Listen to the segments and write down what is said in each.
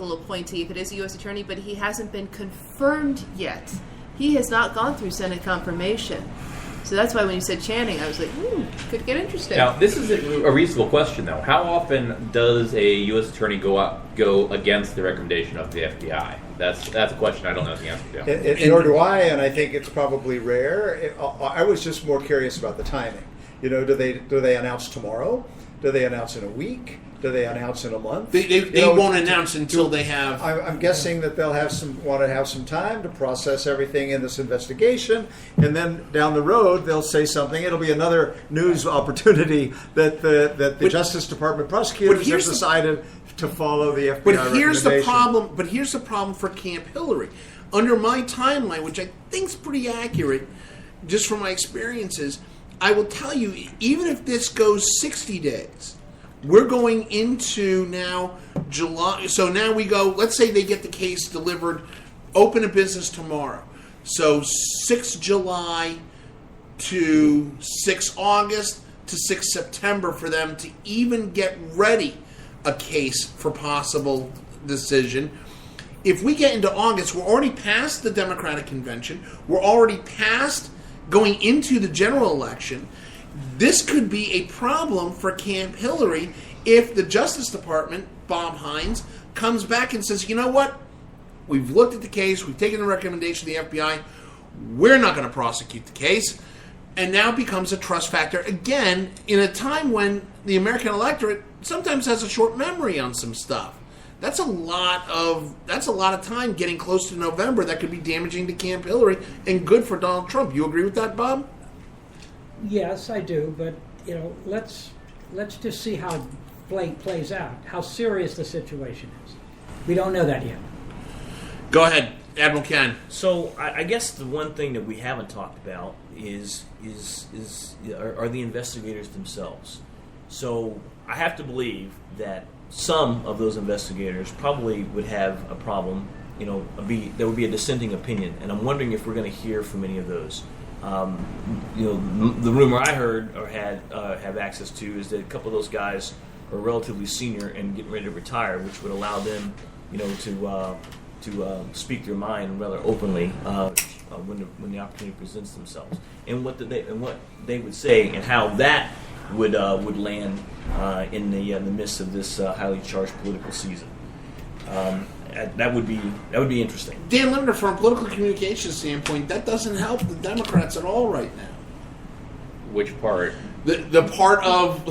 possible appointee if it is a U.S. attorney, but he hasn't been confirmed yet. He has not gone through Senate confirmation. So that's why when you said Channing, I was like, could get interesting. Now, this is a reasonable question, though. How often does a U.S. attorney go against the recommendation of the FBI? That's a question I don't know the answer to. Nor do I, and I think it's probably rare. I was just more curious about the timing. Do they announce tomorrow? Do they announce in a week? Do they announce in a month? They won't announce until they have. I'm guessing that they'll want to have some time to process everything in this investigation, and then down the road they'll say something. It'll be another news opportunity that the Justice Department prosecutors have decided to follow the FBI recommendation. But here's the problem for Camp Hillary. Under my timeline, which I think is pretty accurate, just from my experiences, I will tell you, even if this goes 60 days. We're going into now July. So now we go, let's say they get the case delivered, open a business tomorrow. So 6 July to 6 August to 6 September for them to even get ready a case for possible decision. If we get into August, we're already past the Democratic convention. We're already past going into the general election. This could be a problem for Camp Hillary if the Justice Department, Bob Hines, comes back and says, you know what? We've looked at the case. We've taken the recommendation of the FBI. We're not going to prosecute the case. And now becomes a trust factor again in a time when the American electorate sometimes has a short memory on some stuff. That's a lot of time getting close to November that could be damaging to Camp Hillary and good for Donald Trump. You agree with that, Bob? Yes, I do, but let's just see how plays out, how serious the situation is. We don't know that yet. Go ahead, Admiral Ken. So I guess the one thing that we haven't talked about are the investigators themselves. So I have to believe that some of those investigators probably would have a problem. There would be a dissenting opinion, and I'm wondering if we're going to hear from any of those. The rumor I heard or have access to is that a couple of those guys are relatively senior and getting ready to retire, which would allow them, to speak their mind rather openly when the opportunity presents themselves, and what they would say, and how that would land in the midst of this highly charged political season. That would be interesting. Dan Lemner, from a political communication standpoint, that doesn't help the Democrats at all right now. Which part? The part of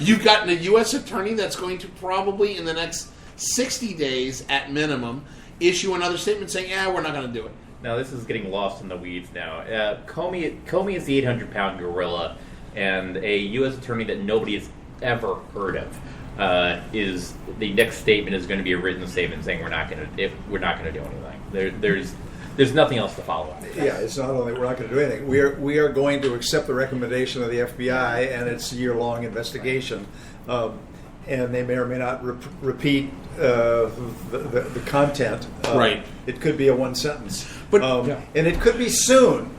you've gotten a U.S. attorney that's going to probably in the next 60 days at minimum issue another statement saying, we're not going to do it. Now, this is getting lost in the weeds now. Comey is the 800-pound gorilla, and a U.S. attorney that nobody has ever heard of is the next statement is going to be a written statement saying we're not going to do anything. There's nothing else to follow up. Yeah, it's not only we're not going to do anything. We are going to accept the recommendation of the FBI and its year-long investigation, and they may or may not repeat the content. Right. It could be a one sentence, but and it could be soon,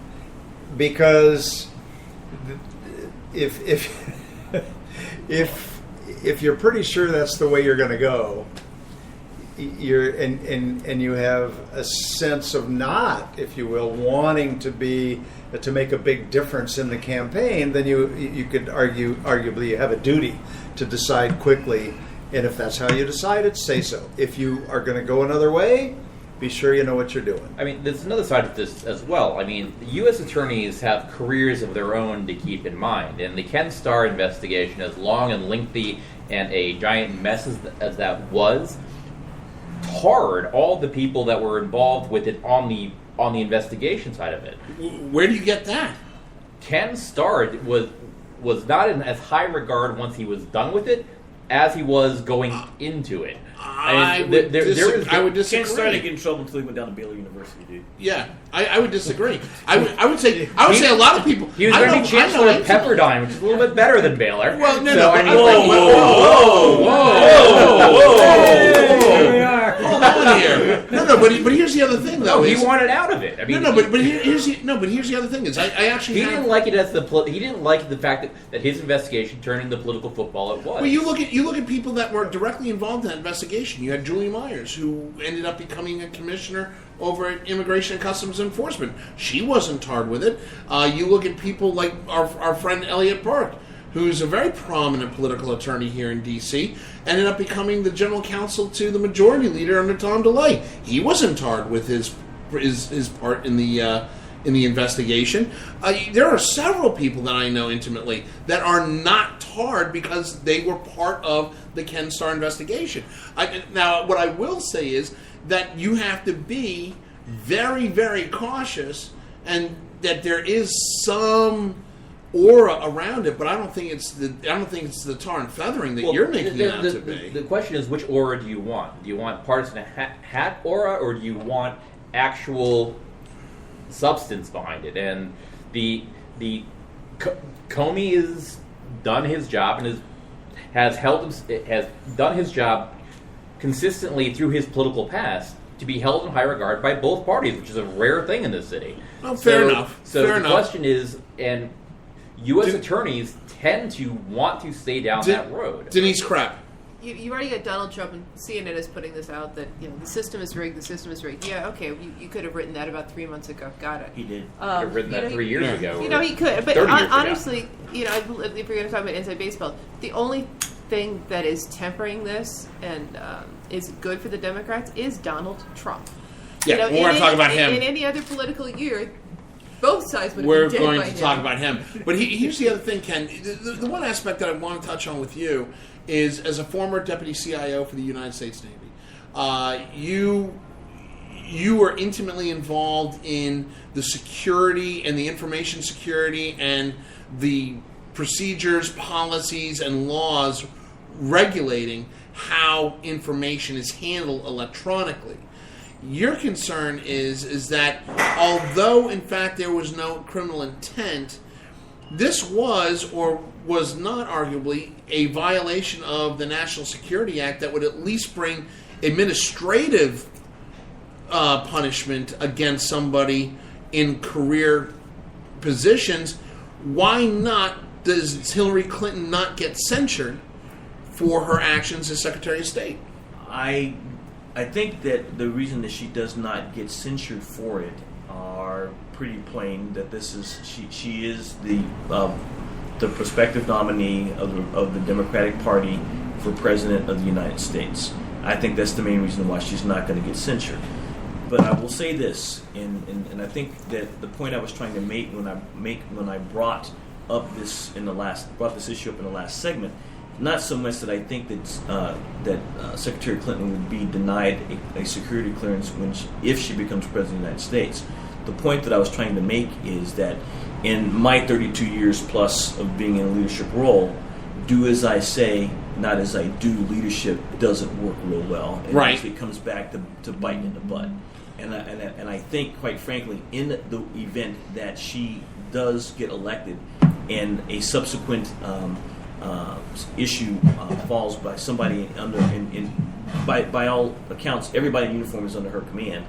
because if you're pretty sure that's the way you're going to go, and you have a sense of not, if you will, wanting to make a big difference in the campaign, then you could arguably you have a duty to decide quickly, and if that's how you decide it, say so. If you are going to go another way, be sure you know what you're doing. I mean, there's another side of this as well. I mean, U.S. attorneys have careers of their own to keep in mind, and the Ken Starr investigation, as long and lengthy and a giant mess as that was, tarred all the people that were involved with it on the investigation side of it. Where do you get that? Ken Starr was not in as high regard once he was done with it as he was going into it. I would disagree. Ken Starr didn't get in trouble until he went down to Baylor University, dude. Yeah, I would disagree. I would say a lot of people. He was going to be chancellor at Pepperdine, which is a little bit better than Baylor. Well, whoa. Hold on here. No, but here's the other thing, though. No, he wanted out of it. I mean, here's the other thing is I actually he didn't like it as he didn't like the fact that his investigation turned into political football. It was. Well, you look at people that were directly involved in that investigation. You had Julie Myers, who ended up becoming a commissioner over at Immigration and Customs Enforcement. She wasn't tarred with it. You look at people like our friend Elliot Burke, who's a very prominent political attorney here in D.C., ended up becoming the general counsel to the majority leader under Tom DeLay. He wasn't tarred with his part in the investigation. There are several people that I know intimately that are not tarred because they were part of the Ken Starr investigation. Now, what I will say is that you have to be very, very cautious, and that there is some aura around it, but I don't think it's the tar and feathering that you're making it out to be. The question is, which aura do you want? Do you want partisan hat aura, or do you want actual substance behind it? And the Comey has done his job and has done his job consistently through his political past to be held in high regard by both parties, which is a rare thing in this city. Oh, fair enough. So the question is, and U.S. attorneys tend to want to stay down that road. Denise Krepp. You already got Donald Trump, and CNN is putting this out that the system is rigged. The system is rigged. Yeah, okay, you could have written that about 3 months ago. Got it. He did. Could have written that 3 years ago. He could, but 30 years honestly, if we're going to talk about inside baseball, the only thing that is tempering this and is good for the Democrats is Donald Trump. Yeah, we're going to talk about him. In any other political year, both sides would have We're been dead going by to now. talk about him. But here's the other thing, Ken. The one aspect that I want to touch on with you is, as a former deputy CIO for the United States Navy, you were intimately involved in the security and the information security and the procedures, policies, and laws regulating how information is handled electronically. Your concern is that although, in fact, there was no criminal intent, this was or was not arguably a violation of the National Security Act that would at least bring administrative punishment against somebody in career positions. Why not does Hillary Clinton not get censured for her actions as Secretary of State? I think that the reason that she does not get censured for it are pretty plain. That this is she is the prospective nominee of the Democratic Party for President of the United States. I think that's the main reason why she's not going to get censured. But I will say this, and I think that the point I was trying to make when I brought this issue up in the last segment. Not so much that I think that Secretary Clinton would be denied a security clearance if she becomes President of the United States. The point that I was trying to make is that in my 32 years plus of being in a leadership role, do as I say, not as I do, leadership doesn't work real well. And right. It comes back to biting in the butt. And I think, quite frankly, in the event that she does get elected and a subsequent issue falls by somebody by all accounts, everybody in uniform is under her command,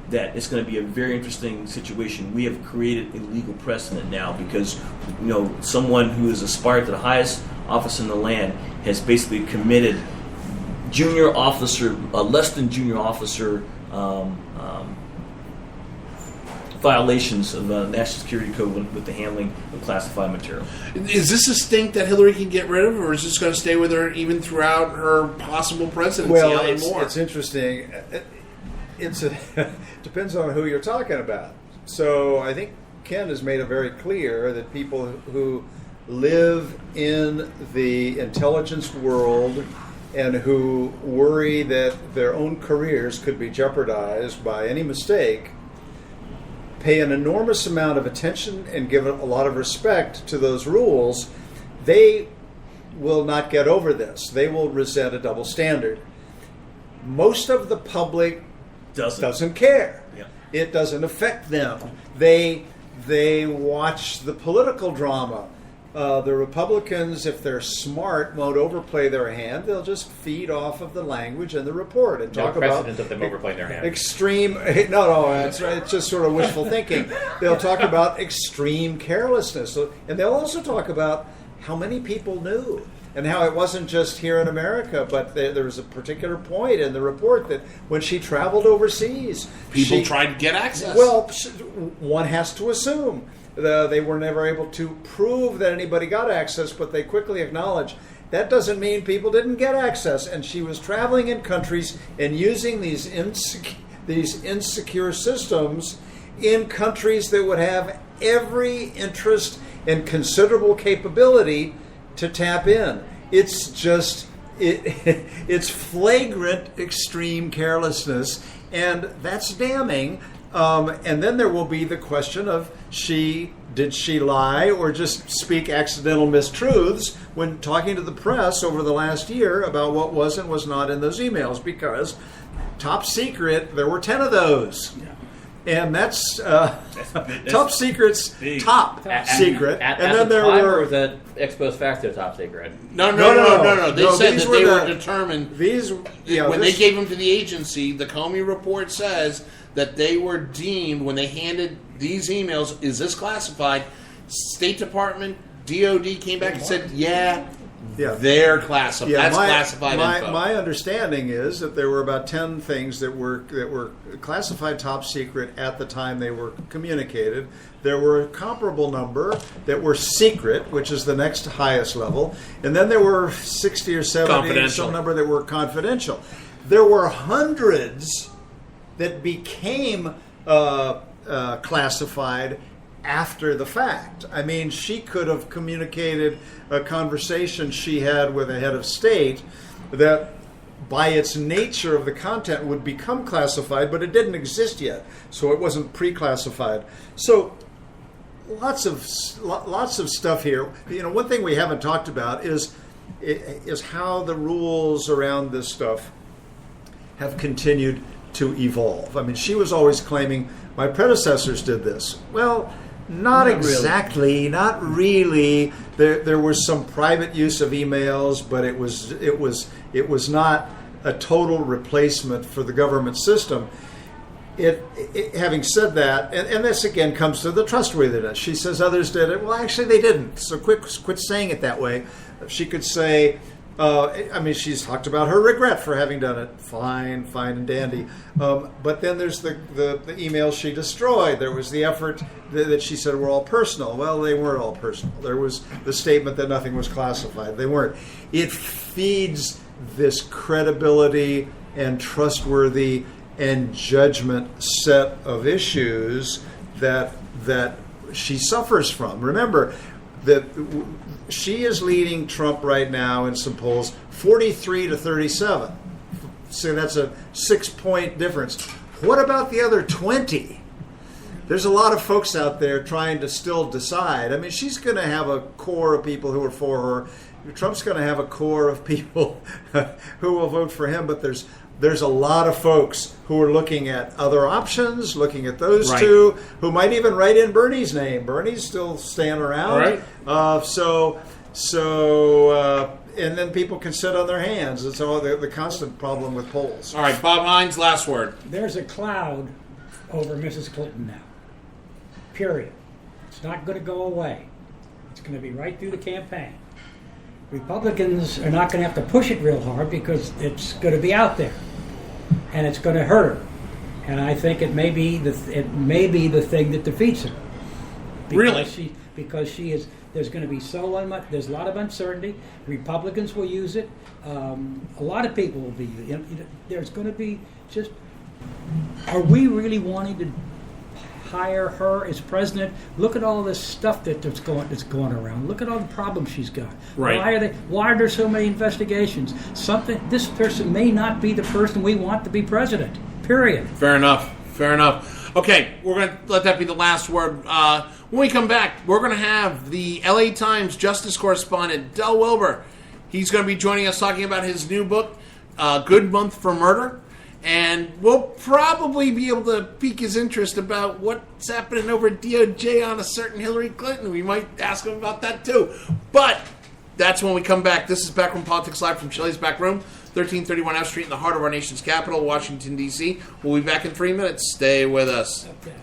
that it's going to be a very interesting situation. We have created a legal precedent now because someone who has aspired to the highest office in the land has basically committed less than junior officer violations of the National Security Code with the handling of classified material. Is this a stink that Hillary can get rid of, or is this going to stay with her even throughout her possible presidency? Well, it's interesting. It depends on who you're talking about. So I think Ken has made it very clear that people who live in the intelligence world and who worry that their own careers could be jeopardized by any mistake pay an enormous amount of attention and give a lot of respect to those rules. They will not get over this. They will resent a double standard. Most of the public doesn't care. Yeah. It doesn't affect them. They watch the political drama. The Republicans, if they're smart, won't overplay their hand. They'll just feed off of the language in the report and No talk about precedent of them overplaying their hand. extreme. No, that's right. It's just sort of wishful thinking. They'll talk about extreme carelessness, and they'll also talk about how many people knew. And how it wasn't just here in America, but there was a particular point in the report that when she traveled overseas, People tried to get access. Well, one has to assume they were never able to prove that anybody got access, but they quickly acknowledged that doesn't mean people didn't get access. And she was traveling in countries and using these insecure systems in countries that would have every interest and considerable capability to tap in. It's just it's flagrant extreme carelessness, and that's damning. And then there will be the question of did she lie or just speak accidental mistruths when talking to the press over the last year about what was and was not in those emails, because top secret, there were 10 of those. Yeah. And that's top secret's top secret. At and then the there time, were or was that ex post facto top secret? No. They No, said these that were they were the- determined. these When they gave them to the agency, the Comey report says that they were deemed, when they handed these emails, is this classified? State Department, DOD came back and said, yeah. They're classified. That's classified info. My understanding is that there were about 10 things that were classified top secret at the time they were communicated. There were a comparable number that were secret, which is the next highest level, and then there were 60 or 70, some number that were confidential. There were hundreds that became classified after the fact. I mean, she could have communicated a conversation she had with a head of state that by its nature of the content would become classified, but it didn't exist yet, so it wasn't pre-classified. So lots of stuff here. You know, one thing we haven't talked about is how the rules around this stuff have continued to evolve. I mean, she was always claiming my predecessors did this. Well, not exactly, not really. There was some private use of emails, but it was not a total replacement for the government system. Having said that, and this again comes to the trustworthiness. She says others did it. Well, actually, they didn't. So quit saying it that way. She could say, she's talked about her regret for having done it. Fine and dandy. But then there's the emails she destroyed. There was the effort that she said were all personal. Well, they weren't all personal. There was the statement that nothing was classified. They weren't. It feeds this credibility and trustworthy and judgment set of issues that she suffers from. Remember that she is leading Trump right now in some polls 43-37. So that's a 6-point difference. What about the other 20? There's a lot of folks out there trying to still decide. I mean, she's going to have a core of people who are for her. Trump's going to have a core of people who will vote for him, but there's a lot of folks who are looking at other options, looking at those two, who might even write in Bernie's name. Bernie's still staying around. Right. And then people can sit on their hands. It's all the constant problem with polls. All right, Bob Hines, last word. There's a cloud over Mrs. Clinton now. Period. It's not going to go away. It's going to be right through the campaign. Republicans are not going to have to push it real hard because it's going to be out there, and it's going to hurt her. And I think it may be the thing that defeats her. Because she is. There's going to be there's a lot of uncertainty. Republicans will use it. A lot of people will be. There's going to be just. Are we really wanting to hire her as president? Look at all this stuff that's going around. Look at all the problems she's got. Right. Why are there so many investigations? This person may not be the person we want to be president. Period. Fair enough. Okay, we're going to let that be the last word. When we come back, we're going to have the LA Times justice correspondent, Del Wilbur. He's going to be joining us talking about his new book, Good Month for Murder. And we'll probably be able to pique his interest about what's happening over at DOJ on a certain Hillary Clinton. We might ask him about that too. But that's when we come back. This is Backroom Politics Live from Shelley's Back Room, 1331 F Street in the heart of our nation's capital, Washington, D.C. We'll be back in 3 minutes. Stay with us. Okay.